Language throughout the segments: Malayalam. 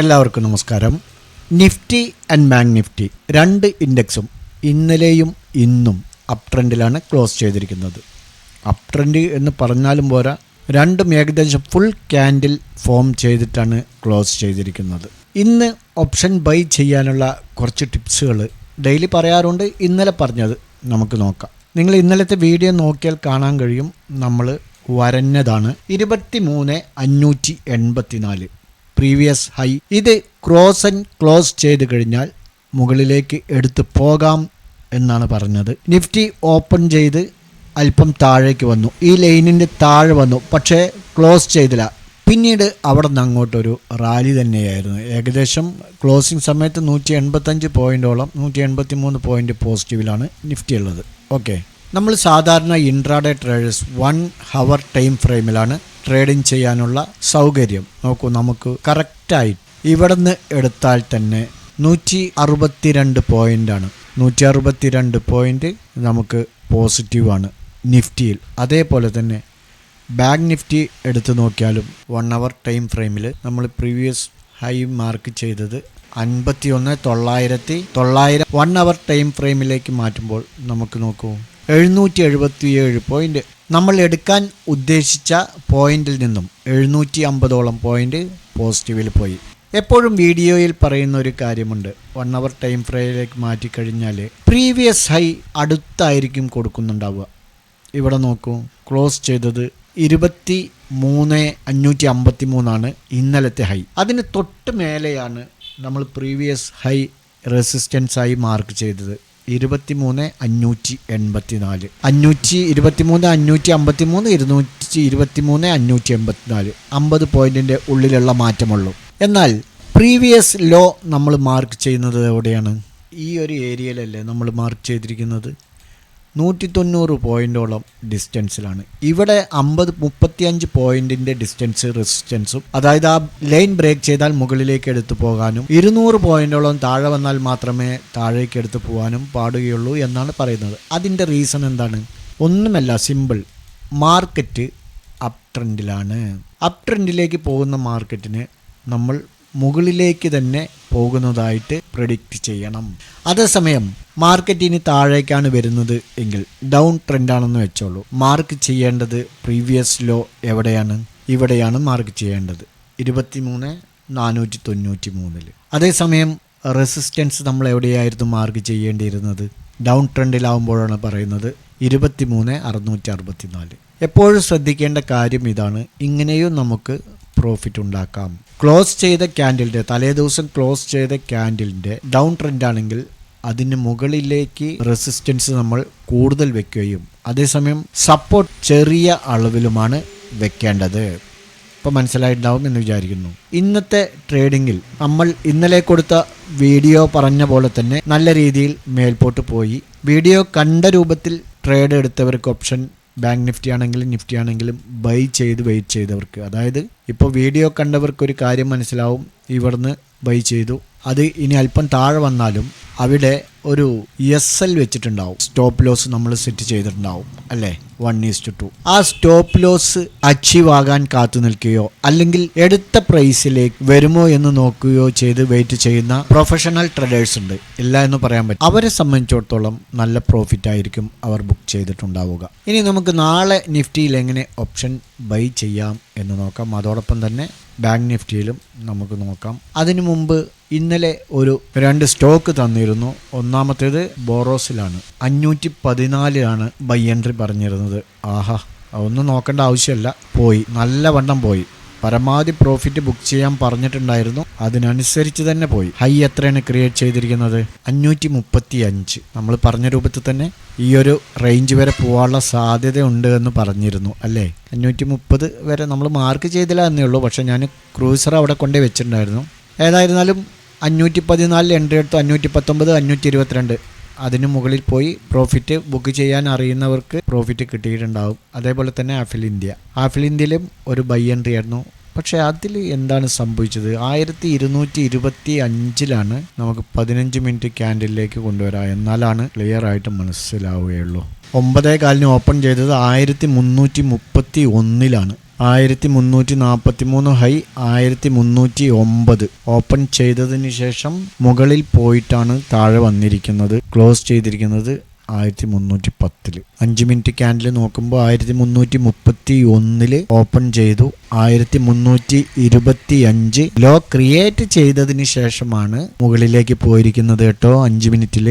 എല്ലാവർക്കും നമസ്കാരം. നിഫ്റ്റി ആൻഡ് ബാങ്ക് നിഫ്റ്റി രണ്ട് ഇൻഡെക്സും ഇന്നലെയും ഇന്നും അപ് ട്രെൻഡിലാണ് ക്ലോസ് ചെയ്തിരിക്കുന്നത്. അപ് ട്രെൻഡ് എന്ന് പറഞ്ഞാലും പോരാ, രണ്ടും ഏകദേശം ഫുൾ ക്യാൻഡിൽ ഫോം ചെയ്തിട്ടാണ് ക്ലോസ് ചെയ്തിരിക്കുന്നത്. ഇന്ന് ഓപ്ഷൻ ബൈ ചെയ്യാനുള്ള കുറച്ച് ടിപ്സുകൾ ഡെയിലി പറയാറുണ്ട്. ഇന്നലെ പറഞ്ഞത് നമുക്ക് നോക്കാം. നിങ്ങൾ ഇന്നലത്തെ വീഡിയോ നോക്കിയാൽ കാണാൻ കഴിയും, നമ്മൾ വരഞ്ഞതാണ് 23,584 പ്രീവിയസ് ഹൈ. ഇത് ക്ലോസ് ചെയ്ത് കഴിഞ്ഞാൽ മുകളിലേക്ക് എടുത്തു പോകാം എന്നാണ് പറഞ്ഞത്. നിഫ്റ്റി ഓപ്പൺ ചെയ്ത് അല്പം താഴേക്ക് വന്നു, ഈ ലൈനിൻ്റെ താഴെ വന്നു, പക്ഷേ ക്ലോസ് ചെയ്തില്ല. പിന്നീട് അവിടെ നിന്ന് അങ്ങോട്ടൊരു റാലി തന്നെയായിരുന്നു. ഏകദേശം ക്ലോസിംഗ് സമയത്ത് 185 പോയിൻറ്റോളം 183 പോയിൻറ്റ് പോസിറ്റീവിലാണ് നിഫ്റ്റി ഉള്ളത്. ഓക്കെ, നമ്മൾ സാധാരണ ഇൻട്രാഡേ ട്രേഡേഴ്സ് 1 ഹവർ ടൈം ഫ്രെയിമിലാണ് ട്രേഡിംഗ് ചെയ്യാനുള്ള സൗകര്യം. നോക്കൂ, നമുക്ക് കറക്റ്റായി ഇവിടെ നിന്ന് എടുത്താൽ തന്നെ 162 പോയിൻ്റാണ്. 162 പോയിൻ്റ് നമുക്ക് പോസിറ്റീവാണ് നിഫ്റ്റിയിൽ. അതേപോലെ തന്നെ ബാങ്ക് നിഫ്റ്റി എടുത്തു നോക്കിയാലും 1 ഹവർ ടൈം ഫ്രെയിമിൽ നമ്മൾ പ്രീവിയസ് ഹൈ മാർക്ക് ചെയ്തത് 51,900 1 ഹവർ ടൈം ഫ്രെയിമിലേക്ക് മാറ്റുമ്പോൾ നമുക്ക് നോക്കൂ 777 പോയിൻ്റ്. നമ്മൾ എടുക്കാൻ ഉദ്ദേശിച്ച പോയിന്റിൽ നിന്നും 750ഓളം പോയിന്റ് പോസിറ്റീവിൽ പോയി. എപ്പോഴും വീഡിയോയിൽ പറയുന്ന ഒരു കാര്യമുണ്ട്, 1 ഹവർ ടൈം ഫ്രെയിമിലേക്ക് മാറ്റിക്കഴിഞ്ഞാൽ പ്രീവിയസ് ഹൈ അടുത്തായിരിക്കും കൊടുക്കുന്നുണ്ടാവുക. ഇവിടെ നോക്കൂ, ക്ലോസ് ചെയ്തത് 23,553 ഇന്നലത്തെ ഹൈ. അതിന് തൊട്ട് മേലെയാണ് നമ്മൾ പ്രീവിയസ് ഹൈ റെസിസ്റ്റൻസ് ആയി മാർക്ക് ചെയ്തത് 23,584 50 പോയിന്റിന്റെ ഉള്ളിലുള്ള മാറ്റമുള്ളൂ. എന്നാൽ പ്രീവിയസ് ലോ നമ്മൾ മാർക്ക് ചെയ്യുന്നത് എവിടെയാണ്? ഈ ഒരു ഏരിയയിലല്ലേ നമ്മൾ മാർക്ക് ചെയ്തിരിക്കുന്നത്. 190 പോയിന്റോളം ഡിസ്റ്റൻസിലാണ്. ഇവിടെ 35 പോയിന്റിന്റെ ഡിസ്റ്റൻസ് റെസിസ്റ്റൻസും, അതായത് ആ ലൈൻ ബ്രേക്ക് ചെയ്താൽ മുകളിലേക്ക് എടുത്തു പോകാനും 200 പോയിന്റോളം താഴെ വന്നാൽ മാത്രമേ താഴേക്ക് എടുത്തു പോകാനും പാടുകയുള്ളൂ എന്നാണ് പറയുന്നത്. അതിൻ്റെ റീസൺ എന്താണ്? ഒന്നുമല്ല, സിമ്പിൾ. മാർക്കറ്റ് അപ് ട്രെൻഡിലാണ്. അപ് ട്രെൻഡിലേക്ക് പോകുന്ന മാർക്കറ്റിന് നമ്മൾ മുകളിലേക്ക് തന്നെ പോകുന്നതായിട്ട് പ്രെഡിക്റ്റ് ചെയ്യണം. അതേസമയം മാർക്കറ്റ് ഇനി താഴേക്കാണ് വരുന്നത് എങ്കിൽ ഡൗൺ ട്രെൻഡാണെന്ന് വെച്ചോളൂ. മാർക്ക് ചെയ്യേണ്ടത് പ്രീവിയസ് ലോ എവിടെയാണ്? ഇവിടെയാണ് മാർക്ക് ചെയ്യേണ്ടത്, 23,493. അതേസമയം റെസിസ്റ്റൻസ് നമ്മൾ എവിടെയായിരുന്നു മാർക്ക് ചെയ്യേണ്ടിയിരുന്നത്? ഡൗൺ ട്രെൻഡിലാവുമ്പോഴാണ് പറയുന്നത് 23,664. എപ്പോഴും ശ്രദ്ധിക്കേണ്ട കാര്യം ഇതാണ്, ഇങ്ങനെയും നമുക്ക് പ്രോഫിറ്റ് ഉണ്ടാക്കാം. ക്ലോസ് ചെയ്ത ക്യാൻഡിലിൻ്റെ തലേദിവസം ക്ലോസ് ചെയ്ത ക്യാൻഡിലിൻ്റെ ഡൗൺ ട്രെൻഡ് ആണെങ്കിൽ അതിന് മുകളിലേക്ക് റെസിസ്റ്റൻസ് നമ്മൾ കൂടുതൽ വെക്കുകയും അതേസമയം സപ്പോർട്ട് ചെറിയ അളവിലുമാണ് വെക്കേണ്ടത്. ഇപ്പോൾ മനസ്സിലായിട്ടുണ്ടാവും എന്ന് വിചാരിക്കുന്നു. ഇന്നത്തെ ട്രേഡിങ്ങിൽ നമ്മൾ ഇന്നലെ കൊടുത്ത വീഡിയോ പറഞ്ഞ പോലെ തന്നെ നല്ല രീതിയിൽ മേൽപോട്ട് പോയി. വീഡിയോ കണ്ട രൂപത്തിൽ ട്രേഡ് എടുത്തവർക്ക് ഓപ്ഷൻ ബാങ്ക് നിഫ്റ്റി ആണെങ്കിലും നിഫ്റ്റി ആണെങ്കിലും ബൈ ചെയ്ത് വെയിറ്റ് ചെയ്തവർക്ക്, അതായത് ഇപ്പോൾ വീഡിയോ കണ്ടവർക്കൊരു കാര്യം മനസ്സിലാവും, ഇവിടുന്ന് ബൈ ചെയ്തു, അത് ഇനി അല്പം താഴെ വന്നാലും അവിടെ ഒരു SL വെച്ചിട്ടുണ്ടാവും, സ്റ്റോപ്പ് ലോസ് നമ്മൾ സെറ്റ് ചെയ്തിട്ടുണ്ടാവും അല്ലേ, 1:2. ആ സ്റ്റോപ്പ് ലോസ് അച്ചീവ് ആകാൻ കാത്തു നിൽക്കുകയോ അല്ലെങ്കിൽ എടുത്ത പ്രൈസിലേക്ക് വരുമോ എന്ന് നോക്കുകയോ ചെയ്ത് വെയിറ്റ് ചെയ്യുന്ന പ്രൊഫഷണൽ ട്രേഡേഴ്സ് ഉണ്ട്. ഇല്ല എന്ന് പറയാൻ പറ്റും. അവരെ സംബന്ധിച്ചിടത്തോളം നല്ല പ്രോഫിറ്റ് ആയിരിക്കും അവർ ബുക്ക് ചെയ്തിട്ടുണ്ടാവുക. ഇനി നമുക്ക് നാളെ നിഫ്റ്റിയിൽ എങ്ങനെ ഓപ്ഷൻ ബൈ ചെയ്യാം എന്ന് നോക്കാം. അതോടൊപ്പം തന്നെ ബാങ്ക് നിഫ്റ്റിയിലും നമുക്ക് നോക്കാം. അതിനു മുമ്പ് ഇന്നലെ ഒരു 2 സ്റ്റോക്ക് തന്നിരുന്നു. ഒന്നാമത്തേത് ബോറോസിലാണ്, 514 ബൈ എൻട്രി പറഞ്ഞിരുന്നത്. ആഹാ, ഒന്നും നോക്കേണ്ട ആവശ്യമില്ല, പോയി, നല്ല വണ്ണം പോയി. പരമാവധി പ്രോഫിറ്റ് ബുക്ക് ചെയ്യാൻ പറഞ്ഞിട്ടുണ്ടായിരുന്നു, അതിനനുസരിച്ച് തന്നെ പോയി. ഹൈ എത്രയാണ് ക്രിയേറ്റ് ചെയ്തിരിക്കുന്നത്? 535. നമ്മൾ പറഞ്ഞ രൂപത്തിൽ തന്നെ ഈ ഒരു റേഞ്ച് വരെ പോകാനുള്ള സാധ്യത ഉണ്ട് എന്ന് പറഞ്ഞിരുന്നു അല്ലേ. 530 വരെ നമ്മൾ മാർക്ക് ചെയ്തില്ല എന്നേ ഉള്ളൂ, പക്ഷേ ഞാൻ ക്രൂസർ അവിടെ കൊണ്ടേ വെച്ചിട്ടുണ്ടായിരുന്നു. ഏതായിരുന്നാലും 514 എൻട്രി എടുത്തു, 519, 522 അതിന് മുകളിൽ പോയി പ്രോഫിറ്റ് ബുക്ക് ചെയ്യാൻ അറിയുന്നവർക്ക് പ്രോഫിറ്റ് കിട്ടിയിട്ടുണ്ടാവും. അതേപോലെ തന്നെ ആഫിൽ ഇന്ത്യയിലും ഒരു ബൈ എൻട്രി ആയിരുന്നു. പക്ഷേ അതിൽ എന്താണ് സംഭവിച്ചത്? 1225 നമുക്ക് 15 മിനിറ്റ് ക്യാൻഡിലേക്ക് കൊണ്ടുവരാം, എന്നാലാണ് ക്ലിയർ ആയിട്ട് മനസ്സിലാവുകയുള്ളൂ. 9:15 ഓപ്പൺ ചെയ്തത് 1331 1343 ഹൈ 1309 ഓപ്പൺ ചെയ്തതിന് ശേഷം മുകളിൽ പോയിട്ടാണ് താഴെ വന്നിരിക്കുന്നത്. ക്ലോസ് ചെയ്തിരിക്കുന്നത് 1310. 5 മിനിറ്റ് ക്യാൻഡിൽ നോക്കുമ്പോൾ 1331 ഓപ്പൺ ചെയ്തു. 1325 ലോ ക്രിയേറ്റ് ചെയ്തതിന് ശേഷമാണ് മുകളിലേക്ക് പോയിരിക്കുന്നത് കേട്ടോ 5 മിനിറ്റിൽ.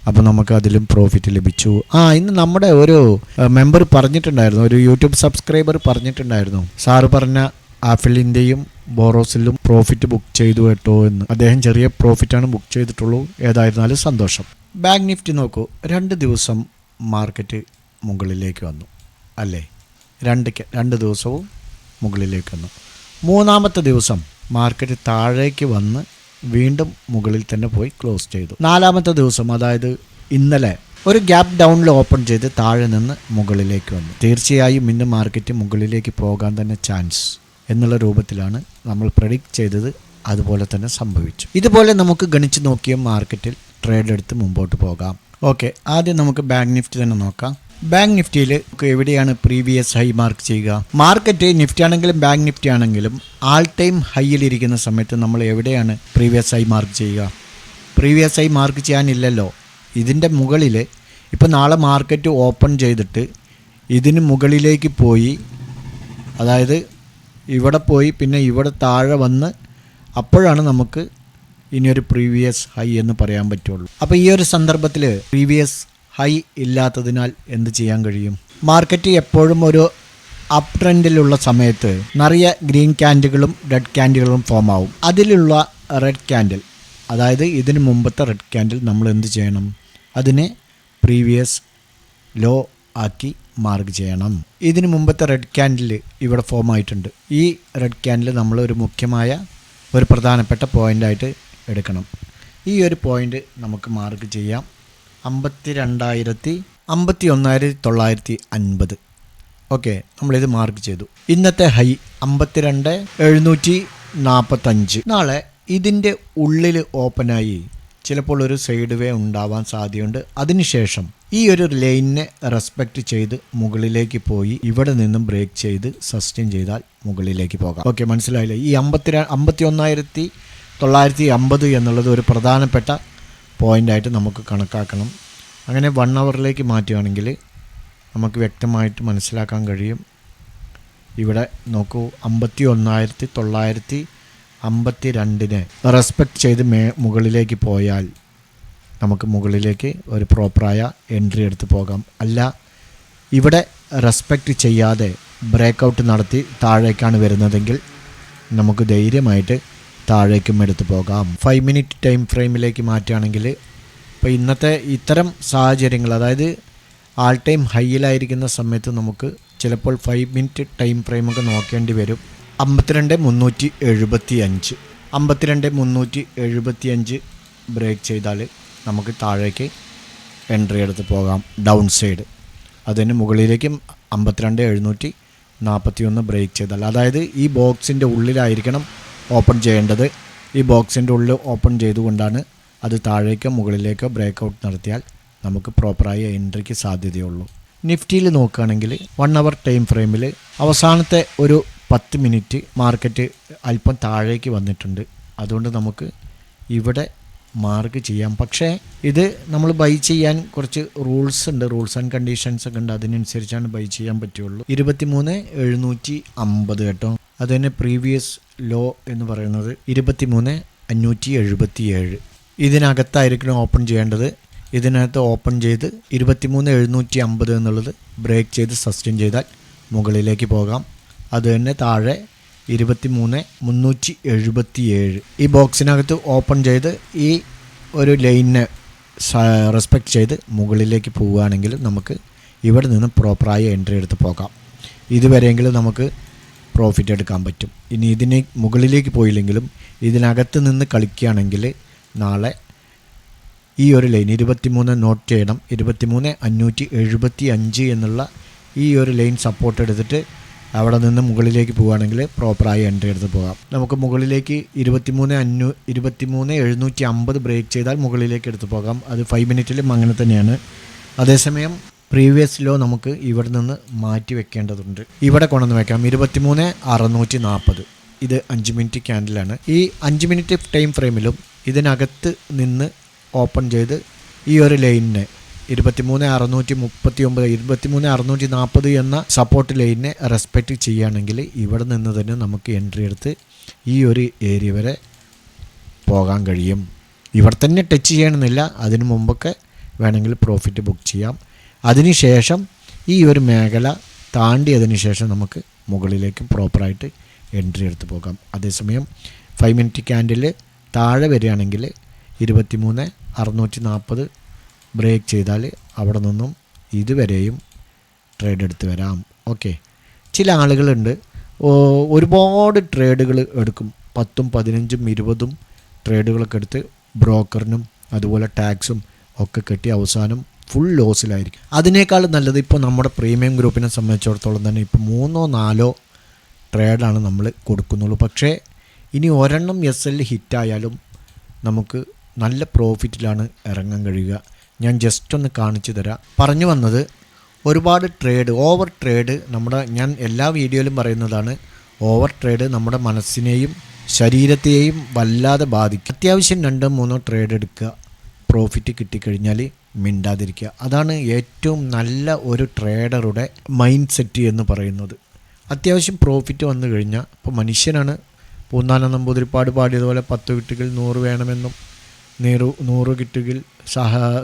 അപ്പോൾ നമുക്ക് അതിലും പ്രോഫിറ്റ് ലഭിച്ചു. ഇന്ന് നമ്മുടെ ഒരു മെമ്പർ പറഞ്ഞിട്ടുണ്ടായിരുന്നു, ഒരു യൂട്യൂബ് സബ്സ്ക്രൈബർ പറഞ്ഞിട്ടുണ്ടായിരുന്നു, സാറ് പറഞ്ഞ ആഫിലിൻ്റെയും ബോറോസിലും പ്രോഫിറ്റ് ബുക്ക് ചെയ്തു കേട്ടോ എന്ന്. അദ്ദേഹം ചെറിയ പ്രോഫിറ്റാണ് ബുക്ക് ചെയ്തിട്ടുള്ളൂ. ഏതായിരുന്നാലും സന്തോഷം. ബാങ്ക് നിഫ്റ്റി നോക്കൂ, 2 ദിവസം മാർക്കറ്റ് മുകളിലേക്ക് വന്നു അല്ലേ? 2 ദിവസവും മുകളിലേക്ക് വന്നു. 3-ാമത്തെ ദിവസം മാർക്കറ്റ് താഴേക്ക് വന്ന് വീണ്ടും മുകളിൽ തന്നെ പോയി ക്ലോസ് ചെയ്തു. 4-ാമത്തെ ദിവസം, അതായത് ഇന്നലെ, ഒരു ഗ്യാപ്പ് ഡൗണിൽ ഓപ്പൺ ചെയ്ത് താഴെ നിന്ന് മുകളിലേക്ക് വന്നു. തീർച്ചയായും ഇന്ന് മാർക്കറ്റ് മുകളിലേക്ക് പോകാൻ തന്നെ ചാൻസ് എന്നുള്ള രൂപത്തിലാണ് നമ്മൾ പ്രെഡിക്റ്റ് ചെയ്തത്. അതുപോലെ തന്നെ സംഭവിച്ചു. ഇതുപോലെ നമുക്ക് ഗണിച്ച് നോക്കിയ മാർക്കറ്റിൽ ട്രേഡ് എടുത്ത് മുമ്പോട്ട് പോകാം. ഓക്കെ, ആദ്യം നമുക്ക് ബാങ്ക് നിഫ്റ്റി തന്നെ നോക്കാം. ബാങ്ക് നിഫ്റ്റിയിൽ എവിടെയാണ് പ്രീവിയസ് ഹൈ മാർക്ക് ചെയ്യുക? മാർക്കറ്റ് നിഫ്റ്റി ആണെങ്കിലും ബാങ്ക് നിഫ്റ്റി ആണെങ്കിലും ആൾ ടൈം ഹൈയിലിരിക്കുന്ന സമയത്ത് നമ്മൾ എവിടെയാണ് പ്രീവിയസ് ഹൈ മാർക്ക് ചെയ്യുക? പ്രീവിയസ് ഹൈ മാർക്ക് ചെയ്യാനില്ലല്ലോ. ഇതിൻ്റെ മുകളിൽ ഇപ്പോൾ നാളെ മാർക്കറ്റ് ഓപ്പൺ ചെയ്തിട്ട് ഇതിന് മുകളിലേക്ക് പോയി, അതായത് ഇവിടെ പോയി പിന്നെ ഇവിടെ താഴെ വന്ന്, അപ്പോഴാണ് നമുക്ക് ഇനിയൊരു പ്രീവിയസ് ഹൈ എന്ന് പറയാൻ പറ്റുള്ളൂ. അപ്പോൾ ഈ ഒരു സന്ദർഭത്തിൽ പ്രീവിയസ് ഹൈ ഇല്ലാത്തതിനാൽ എന്ത് ചെയ്യാൻ കഴിയും? മാർക്കറ്റ് എപ്പോഴും ഒരു അപ് ട്രെൻഡിലുള്ള സമയത്ത് നിറയെ ഗ്രീൻ ക്യാൻഡിലുകളും റെഡ് ക്യാൻഡിലുകളും ഫോം ആവും. അതിലുള്ള റെഡ് ക്യാൻഡിൽ, അതായത് ഇതിന് മുമ്പത്തെ റെഡ് ക്യാൻഡിൽ നമ്മൾ എന്ത് ചെയ്യണം? അതിനെ പ്രീവിയസ് ലോ ആക്കി മാർക്ക് ചെയ്യണം. ഇതിന് മുമ്പത്തെ റെഡ് ക്യാൻഡിൽ ഇവിടെ ഫോം ആയിട്ടുണ്ട്. ഈ റെഡ് ക്യാൻഡിൽ നമ്മൾ ഒരു മുഖ്യമായ ഒരു പ്രധാനപ്പെട്ട പോയിൻ്റായിട്ട് എടുക്കണം. ഈ ഒരു പോയിൻ്റ് നമുക്ക് മാർക്ക് ചെയ്യാം. 51,950. ഓക്കെ, നമ്മളിത് മാർക്ക് ചെയ്തു. ഇന്നത്തെ ഹൈ 52,745. നാളെ ഇതിൻ്റെ ഉള്ളിൽ ഓപ്പണായി ചിലപ്പോൾ ഒരു സൈഡ് വേ ഉണ്ടാവാൻ സാധ്യതയുണ്ട്. അതിനുശേഷം ഈ ഒരു ലൈനിനെ റെസ്പെക്റ്റ് ചെയ്ത് മുകളിലേക്ക് പോയി ഇവിടെ നിന്നും ബ്രേക്ക് ചെയ്ത് സസ്റ്റെയിൻ ചെയ്താൽ മുകളിലേക്ക് പോകാം. ഓക്കെ, മനസ്സിലായില്ലേ? ഈ 51,950 എന്നുള്ളത് ഒരു പ്രധാനപ്പെട്ട പോയിൻ്റായിട്ട് നമുക്ക് കണക്കാക്കണം. അങ്ങനെ 1 അവറിലേക്ക് മാറ്റുകയാണെങ്കിൽ നമുക്ക് വ്യക്തമായിട്ട് മനസ്സിലാക്കാൻ കഴിയും. ഇവിടെ നോക്കൂ, 51,952 റെസ്പെക്റ്റ് ചെയ്ത് മുകളിലേക്ക് പോയാൽ നമുക്ക് മുകളിലേക്ക് ഒരു പ്രോപ്പറായ എൻട്രി എടുത്ത് പോകാം. അല്ല, ഇവിടെ റെസ്പെക്റ്റ് ചെയ്യാതെ ബ്രേക്കൗട്ട് നടത്തി താഴേക്കാണ് വരുന്നതെങ്കിൽ നമുക്ക് ധൈര്യമായിട്ട് താഴേക്കും എടുത്ത് പോകാം. 5 മിനിറ്റ് ടൈം ഫ്രെയിമിലേക്ക് മാറ്റുകയാണെങ്കിൽ ഇപ്പോൾ ഇന്നത്തെ ഇത്തരം സാഹചര്യങ്ങൾ, അതായത് ആൾ ടൈം ഹൈയിലായിരിക്കുന്ന സമയത്ത് നമുക്ക് ചിലപ്പോൾ 5 മിനിറ്റ് ടൈം ഫ്രെയിമൊക്കെ നോക്കേണ്ടി വരും. 52,375 52,375 ബ്രേക്ക് ചെയ്താൽ നമുക്ക് താഴേക്ക് എൻട്രി എടുത്ത് പോകാം. ഡൗൺ സൈഡ് അതിന് മുകളിലേക്കും 52,741 ബ്രേക്ക് ചെയ്താൽ, അതായത് ഈ ബോക്സിൻ്റെ ഉള്ളിലായിരിക്കണം ഓപ്പൺ ചെയ്യേണ്ടത്. ഈ ബോക്സിൻ്റെ ഉള്ളിൽ ഓപ്പൺ ചെയ്തുകൊണ്ടാണ് അത് താഴേക്കോ മുകളിലേക്കോ ബ്രേക്ക് ഔട്ട് നടത്തിയാൽ നമുക്ക് പ്രോപ്പറായ എൻട്രിക്ക് സാധ്യതയുള്ളൂ. നിഫ്റ്റിയിൽ നോക്കുകയാണെങ്കിൽ 1 അവർ ടൈം ഫ്രെയിമിൽ അവസാനത്തെ ഒരു 10 മിനിറ്റ് മാർക്കറ്റ് അല്പം താഴേക്ക് വന്നിട്ടുണ്ട്. അതുകൊണ്ട് നമുക്ക് ഇവിടെ മാർക്ക് ചെയ്യാം. പക്ഷേ ഇത് നമ്മൾ ബൈ ചെയ്യാൻ കുറച്ച് റൂൾസ് ഉണ്ട്, റൂൾസ് ആൻഡ് കണ്ടീഷൻസ് ഒക്കെ ഉണ്ട്. അതിനനുസരിച്ചാണ് ബൈ ചെയ്യാൻ പറ്റുള്ളൂ. 23,750 കേട്ടോ. അത് തന്നെ പ്രീവിയസ് ലോ എന്ന് പറയുന്നത് 23,577. ഇതിനകത്തായിരിക്കണം ഓപ്പൺ ചെയ്യേണ്ടത്. ഇതിനകത്ത് ഓപ്പൺ ചെയ്ത് 23,750 എന്നുള്ളത് ബ്രേക്ക് ചെയ്ത് സസ്റ്റെയിൻ ചെയ്താൽ മുകളിലേക്ക് പോകാം. അത് തന്നെ താഴെ 23,377 ഈ ബോക്സിനകത്ത് ഓപ്പൺ ചെയ്ത് ഈ ഒരു ലൈനിനെ റെസ്പെക്റ്റ് ചെയ്ത് മുകളിലേക്ക് പോവുകയാണെങ്കിൽ നമുക്ക് ഇവിടെ നിന്ന് പ്രോപ്പറായ എൻട്രി എടുത്ത് പോകാം. ഇതുവരെയെങ്കിലും നമുക്ക് പ്രോഫിറ്റ് എടുക്കാൻ പറ്റും. ഇനി ഇതിന് മുകളിലേക്ക് പോയില്ലെങ്കിലും ഇതിനകത്ത് നിന്ന് കളിക്കുകയാണെങ്കിൽ നാളെ ഈ ഒരു ലൈൻ 23 നോട്ട് ചെയ്യണം. 23,575 എന്നുള്ള ഈ ഒരു ലൈൻ സപ്പോർട്ട് എടുത്തിട്ട് അവിടെ നിന്ന് മുകളിലേക്ക് പോവുകയാണെങ്കിൽ പ്രോപ്പറായി എൻട്രി എടുത്ത് പോകാം. നമുക്ക് മുകളിലേക്ക് 23,750 ബ്രേക്ക് ചെയ്താൽ മുകളിലേക്ക് എടുത്ത് പോകാം. അത് 5 മിനിറ്റിലും അങ്ങനെ തന്നെയാണ്. അതേസമയം പ്രീവിയസ് ലോ നമുക്ക് ഇവിടെ നിന്ന് മാറ്റി വെക്കേണ്ടതുണ്ട്. ഇവിടെ കൊണ്ടുവന്ന് വെക്കാം 23,640. ഇത് 5 മിനിറ്റ് ക്യാൻഡിലാണ്. ഈ 5 മിനിറ്റ് ടൈം ഫ്രെയിമിലും ഇതിനകത്ത് നിന്ന് ഓപ്പൺ ചെയ്ത് ഈ ഒരു ലൈനിനെ 23,639 23,640 എന്ന സപ്പോർട്ട് ലൈനിനെ റെസ്പെക്റ്റ് ചെയ്യുകയാണെങ്കിൽ ഇവിടെ നിന്ന് തന്നെ നമുക്ക് എൻട്രി എടുത്ത് ഈ ഒരു ഏരിയ വരെ പോകാൻ കഴിയും. ഇവിടെ തന്നെ ടച്ച് ചെയ്യണമെന്നില്ല, അതിനു മുമ്പൊക്കെ വേണമെങ്കിൽ പ്രോഫിറ്റ് ബുക്ക് ചെയ്യാം. അതിനുശേഷം ഈ ഒരു മേഖല താണ്ടിയതിന് ശേഷം നമുക്ക് മുകളിലേക്ക് പ്രോപ്പറായിട്ട് എൻട്രി എടുത്ത് പോകാം. അതേസമയം 5 മിനിറ്റ് ക്യാൻഡിൽ താഴെ വരികയാണെങ്കിൽ 23,640 ബ്രേക്ക് ചെയ്താൽ അവിടെ നിന്നും ഇതുവരെയും ട്രേഡ് എടുത്ത് വരാം. ഓക്കെ, ചില ആളുകളുണ്ട് ഒരുപാട് ട്രേഡുകൾ എടുക്കും, 10ഉം 15ഉം 20ഉം ട്രേഡുകളൊക്കെ എടുത്ത് ബ്രോക്കറിനും അതുപോലെ ടാക്സും ഒക്കെ കെട്ടി അവസാനം ഫുൾ ലോസിലായിരിക്കും. അതിനേക്കാൾ നല്ലത് ഇപ്പോൾ നമ്മുടെ പ്രീമിയം ഗ്രൂപ്പിനെ സംബന്ധിച്ചിടത്തോളം തന്നെ ഇപ്പോൾ 3ഓ 4ഓ ട്രേഡാണ് നമ്മൾ കൊടുക്കുന്നുള്ളൂ. പക്ഷേ ഇനി ഒരെണ്ണം SL ഹിറ്റായാലും നമുക്ക് നല്ല പ്രോഫിറ്റിലാണ് ഇറങ്ങാൻ കഴിയുക. ഞാൻ ജസ്റ്റ് ഒന്ന് കാണിച്ചു തരാം. പറഞ്ഞു വന്നത് ഒരുപാട് ട്രേഡ്, ഓവർ ട്രേഡ് ഞാൻ എല്ലാ വീഡിയോയിലും പറയുന്നതാണ്, ഓവർ ട്രേഡ് നമ്മുടെ മനസ്സിനെയും ശരീരത്തെയും വല്ലാതെ ബാധിക്കും. അത്യാവശ്യം 2-3 ട്രേഡ് എടുക്കുക, പ്രോഫിറ്റ് കിട്ടിക്കഴിഞ്ഞാൽ മിണ്ടാതിരിക്കുക. അതാണ് ഏറ്റവും നല്ല ഒരു ട്രേഡറുടെ മൈൻഡ് സെറ്റ് എന്ന് പറയുന്നത്. അത്യാവശ്യം പ്രോഫിറ്റ് വന്നു കഴിഞ്ഞാൽ, ഇപ്പോൾ മനുഷ്യനാണ് പൂന്താനം നമ്പൂതിരിപ്പാട് പാടിയതുപോലെ 10 കിട്ടുകിൽ 100 വേണമെന്നും 100 കിട്ടുകിൽ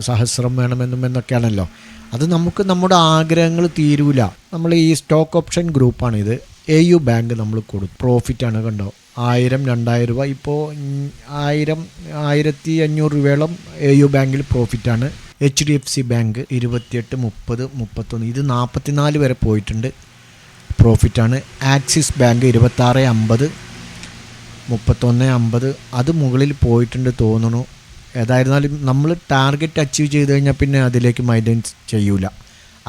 സഹസ്രം വേണമെന്നും എന്നൊക്കെയാണല്ലോ. അത് നമുക്ക് നമ്മുടെ ആഗ്രഹങ്ങൾ തീരൂല. നമ്മൾ ഈ സ്റ്റോക്ക് ഓപ്ഷൻ ഗ്രൂപ്പാണിത്. AU ബാങ്ക് നമ്മൾ കൊടുത്തു, പ്രോഫിറ്റാണ് കണ്ടോ, 1000-2000 രൂപ. ഇപ്പോൾ 1,500 രൂപയോളം AU ബാങ്കിൽ പ്രോഫിറ്റാണ്. HDFC ബാങ്ക് 28, 30, 31, ഇത് 44 വരെ പോയിട്ടുണ്ട്, പ്രോഫിറ്റാണ്. ആക്സിസ് ബാങ്ക് 26.50, 31.50, അത് മുകളിൽ പോയിട്ടുണ്ട് തോന്നുന്നു. ഏതായിരുന്നാലും നമ്മൾ ടാർഗറ്റ് അച്ചീവ് ചെയ്ത് കഴിഞ്ഞാൽ പിന്നെ അതിലേക്ക് മൈൻഡ് ചെയ്യൂല,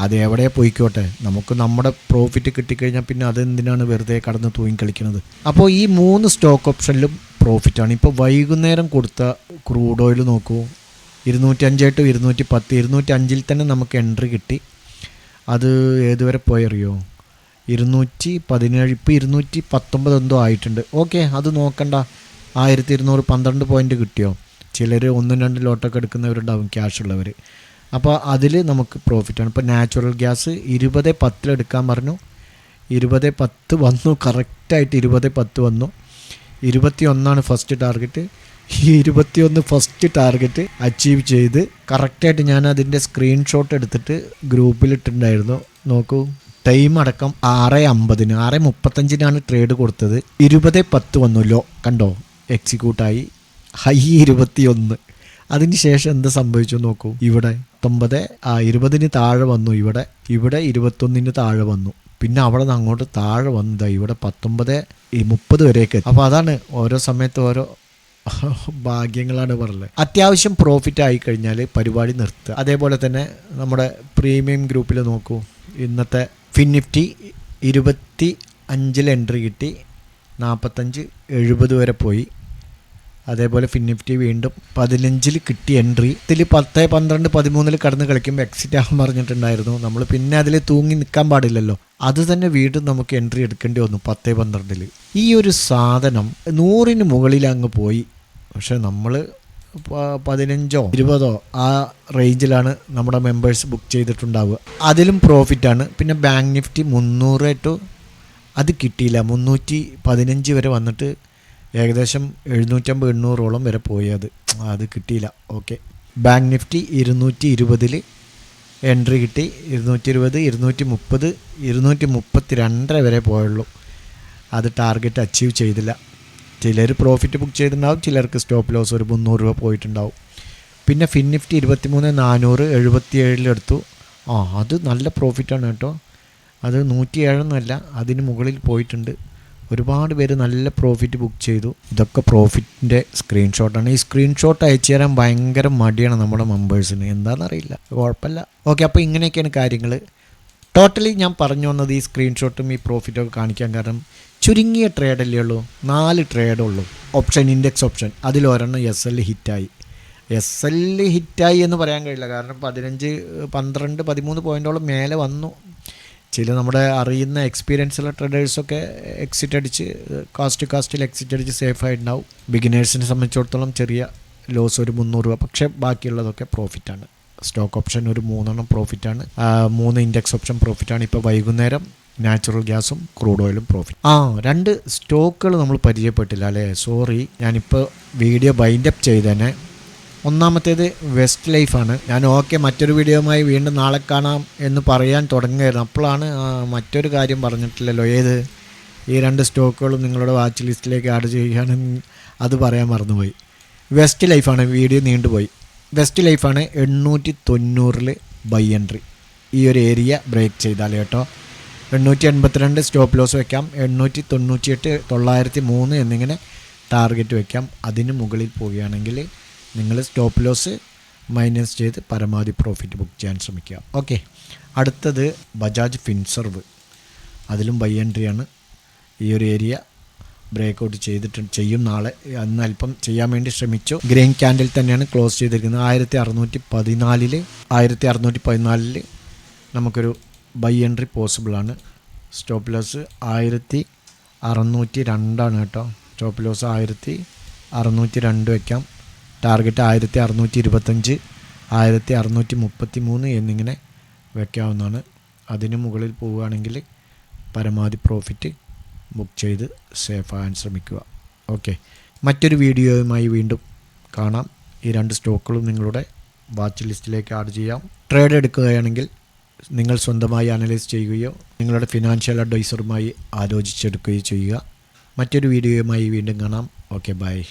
അത് എവിടെ പോയിക്കോട്ടെ, നമുക്ക് നമ്മുടെ പ്രോഫിറ്റ് കിട്ടിക്കഴിഞ്ഞാൽ പിന്നെ അതെന്തിനാണ് വെറുതെ കടന്ന് തൂങ്ങിക്കളിക്കുന്നത്. അപ്പോൾ ഈ 3 സ്റ്റോക്ക് ഓപ്ഷനിലും പ്രോഫിറ്റാണ്. ഇപ്പോൾ വൈകുന്നേരം കൊടുത്ത ക്രൂഡ് ഓയിൽ നോക്കൂ, 205 to 210, 205 തന്നെ നമുക്ക് എൻട്രി കിട്ടി. അത് ഏതുവരെ പോയറിയോ, 217, ഇപ്പോൾ 219 എന്തോ ആയിട്ടുണ്ട്. ഓക്കെ, അത് നോക്കണ്ട, 1212 പോയിൻ്റ് കിട്ടിയോ. ചിലർ 1-2 ലോട്ടൊക്കെ എടുക്കുന്നവരുണ്ടാവും, ക്യാഷ് ഉള്ളവർ. അപ്പോൾ അതിൽ നമുക്ക് പ്രോഫിറ്റാണ്. ഇപ്പോൾ നാച്ചുറൽ ഗ്യാസ് 20.10 എടുക്കാൻ പറഞ്ഞു, 20.10 വന്നു, കറക്റ്റായിട്ട് 20.10 വന്നു. 21 ഫസ്റ്റ് ടാർഗറ്റ്, ഈ 21 ഫസ്റ്റ് ടാർഗറ്റ് അച്ചീവ് ചെയ്ത് കറക്റ്റായിട്ട് ഞാൻ അതിൻ്റെ സ്ക്രീൻഷോട്ട് എടുത്തിട്ട് ഗ്രൂപ്പിലിട്ടുണ്ടായിരുന്നു. നോക്കൂ, ടൈം അടക്കം 6:50, 6:35 ട്രേഡ് കൊടുത്തത്. 20.10 വന്നുല്ലോ, കണ്ടോ, എക്സിക്യൂട്ടായി. ഹൈ 21. അതിന് ശേഷം എന്താ സംഭവിച്ചു നോക്കൂ, ഇവിടെ 20 താഴെ വന്നു, ഇവിടെ 21 താഴെ വന്നു, പിന്നെ അവിടെ നിന്ന് അങ്ങോട്ട് താഴെ വന്നതാ, ഇവിടെ 19-30 വരെയൊക്കെ. അപ്പോൾ അതാണ് ഓരോ സമയത്ത് ഓരോ ഭാഗ്യങ്ങളാണ് പറഞ്ഞത്. അത്യാവശ്യം പ്രോഫിറ്റ് ആയി കഴിഞ്ഞാൽ പരിപാടി നിർത്തുക. അതേപോലെ തന്നെ നമ്മുടെ പ്രീമിയം ഗ്രൂപ്പിൽ നോക്കൂ, ഇന്നത്തെ ഫിൻനിഫ്റ്റി 25 എൻട്രി കിട്ടി, 45-70 വരെ പോയി. അതേപോലെ ഫിൻനിഫ്റ്റി വീണ്ടും 15 കിട്ടി എൻട്രി. ഇതിൽ 10, 12, 13 കടന്ന് കളിക്കുമ്പോൾ എക്സിറ്റ് ആകാൻ പറഞ്ഞിട്ടുണ്ടായിരുന്നു നമ്മൾ. പിന്നെ അതിൽ തൂങ്ങി നിൽക്കാൻ പാടില്ലല്ലോ, അത് തന്നെ വീണ്ടും നമുക്ക് എൻട്രി എടുക്കേണ്ടി വന്നു 10, 12. ഈ ഒരു സാധനം 100 മുകളിൽ അങ്ങ് പോയി. പക്ഷെ നമ്മൾ 15, 20 ആ റേഞ്ചിലാണ് നമ്മുടെ മെമ്പേഴ്സ് ബുക്ക് ചെയ്തിട്ടുണ്ടാവുക, അതിലും പ്രോഫിറ്റാണ്. പിന്നെ ബാങ്ക് നിഫ്റ്റി 300 ടു അത് കിട്ടിയില്ല, 315 വരെ വന്നിട്ട് ഏകദേശം 750-800 വരെ പോയി, അത് കിട്ടിയില്ല. ഓക്കെ, ബാങ്ക് നിഫ്റ്റി 220 എൻട്രി കിട്ടി, 220, 230, 232 വരെ പോയുള്ളൂ. അത് ടാർഗറ്റ് അച്ചീവ് ചെയ്തില്ല. ചിലർ പ്രോഫിറ്റ് ബുക്ക് ചെയ്തിട്ടുണ്ടാവും, ചിലർക്ക് സ്റ്റോപ്പ് ലോസ് ഒരു 300 രൂപ പോയിട്ടുണ്ടാവും. പിന്നെ ഫിൻനിഫ്റ്റി 23,400 77 എടുത്തു. അത് നല്ല പ്രോഫിറ്റാണ് കേട്ടോ, അത് 107 അതിന് മുകളിൽ പോയിട്ടുണ്ട്. ഒരുപാട് പേര് നല്ല പ്രോഫിറ്റ് ബുക്ക് ചെയ്തു. ഇതൊക്കെ പ്രോഫിറ്റിൻ്റെ സ്ക്രീൻഷോട്ടാണ്. ഈ സ്ക്രീൻഷോട്ട് അയച്ചു തരാൻ ഭയങ്കര മടിയാണ് നമ്മുടെ മെമ്പേഴ്സിന്, എന്താണെന്നറിയില്ല, കുഴപ്പമില്ല. ഓക്കെ, അപ്പോൾ ഇങ്ങനെയൊക്കെയാണ് കാര്യങ്ങൾ. ടോട്ടലി ഞാൻ പറഞ്ഞു വന്നത് ഈ സ്ക്രീൻഷോട്ടും ഈ പ്രോഫിറ്റൊക്കെ കാണിക്കാൻ കാരണം ചുരുങ്ങിയ ട്രേഡല്ലേ ഉള്ളൂ, 4 ട്രേഡുള്ളൂ. ഓപ്ഷൻ, ഇൻഡെക്സ് ഓപ്ഷൻ, അതിലൊരെണ്ണം SL ഹിറ്റായി. SL ഹിറ്റായി എന്ന് പറയാൻ കഴിയില്ല, കാരണം 15, 12, 13 പോയിൻറ്റോളം മേലെ വന്നു. ചില നമ്മുടെ അറിയുന്ന എക്സ്പീരിയൻസുള്ള ട്രേഡേഴ്സൊക്കെ എക്സിറ്റ് അടിച്ച് കാസ്റ്റിൽ എക്സിറ്റ് അടിച്ച് സേഫായിട്ടുണ്ടാവും. ബിഗിനേഴ്സിനെ സംബന്ധിച്ചിടത്തോളം ചെറിയ ലോസ് ഒരു 300 രൂപ, പക്ഷേ ബാക്കിയുള്ളതൊക്കെ പ്രോഫിറ്റാണ്. സ്റ്റോക്ക് ഓപ്ഷൻ ഒരു 3 പ്രോഫിറ്റാണ്, 3 ഇൻഡെക്സ് ഓപ്ഷൻ പ്രോഫിറ്റാണ്. ഇപ്പോൾ വൈകുന്നേരം നാച്ചുറൽ ഗ്യാസും ക്രൂഡ് ഓയിലും പ്രോഫിറ്റ്. 2 സ്റ്റോക്കുകൾ നമ്മൾ പരിചയപ്പെട്ടില്ല അല്ലേ, സോറി. ഞാനിപ്പോൾ വീഡിയോ ബൈൻഡപ്പ് ചെയ്തേനെ. ഒന്നാമത്തേത് വെസ്റ്റ് ലൈഫാണ്. ഞാൻ മറ്റൊരു വീഡിയോയുമായി വീണ്ടും നാളെ കാണാം എന്ന് പറയാൻ തുടങ്ങുകയായിരുന്നു. അപ്പോഴാണ് മറ്റൊരു കാര്യം പറഞ്ഞിട്ടില്ലല്ലോ, ഏത് ഈ 2 സ്റ്റോക്കുകളും നിങ്ങളുടെ വാച്ച് ലിസ്റ്റിലേക്ക് ആഡ് ചെയ്യുകയാണെന്ന് അത് പറയാൻ മറന്നുപോയി. വെസ്റ്റ് ലൈഫാണ്, വീഡിയോ നീണ്ടുപോയി. വെസ്റ്റ് ലൈഫാണ് 890 ബൈ എൻട്രി. ഈ ഒരു ഏരിയ ബ്രേക്ക് ചെയ്താൽ കേട്ടോ. 882 സ്റ്റോപ്പ് ലോസ് വയ്ക്കാം, 898, 903 എന്നിങ്ങനെ ടാർഗറ്റ് വയ്ക്കാം. അതിന് മുകളിൽ പോവുകയാണെങ്കിൽ നിങ്ങൾ സ്റ്റോപ്പ് ലോസ് മൈനസ് ചെയ്ത് പരമാവധി പ്രോഫിറ്റ് ബുക്ക് ചെയ്യാൻ ശ്രമിക്കുക. ഓക്കെ, അടുത്തത് ബജാജ് ഫിൻസർവ്. അതിലും ബൈ എൻട്രിയാണ്. ഈ ഒരു ഏരിയ ബ്രേക്കൗട്ട് ചെയ്യും നാളെ. അന്ന് അല്പം ചെയ്യാൻ വേണ്ടി ശ്രമിച്ചു. ഗ്രീൻ ക്യാൻഡിൽ തന്നെയാണ് ക്ലോസ് ചെയ്തിരിക്കുന്നത്. 1614 നമുക്കൊരു ബൈ എൻട്രി പോസിബിളാണ്. സ്റ്റോപ്പ് ലോസ് 1602 കേട്ടോ. സ്റ്റോപ്പ് ലോസ് 1602 വയ്ക്കാം. ടാർഗറ്റ് 1625, 1633 എന്നിങ്ങനെ വയ്ക്കാവുന്നതാണ്. അതിന് മുകളിൽ പോവുകയാണെങ്കിൽ പരമാവധി പ്രോഫിറ്റ് ബുക്ക് ചെയ്ത് സേഫാകാൻ ശ്രമിക്കുക. ഓക്കെ, മറ്റൊരു വീഡിയോയുമായി വീണ്ടും കാണാം. ഈ 2 സ്റ്റോക്കുകളും നിങ്ങളുടെ വാച്ച് ലിസ്റ്റിലേക്ക് ആഡ് ചെയ്യാം. ട്രേഡ് എടുക്കുകയാണെങ്കിൽ നിങ്ങൾ സ്വന്തമായി അനലൈസ് ചെയ്യുകയോ നിങ്ങളുടെ ഫിനാൻഷ്യൽ അഡ്വൈസറുമായി ആലോചിച്ചെടുക്കുകയോ ചെയ്യുക. മറ്റൊരു വീഡിയോയുമായി വീണ്ടും കാണാം. Okay, by.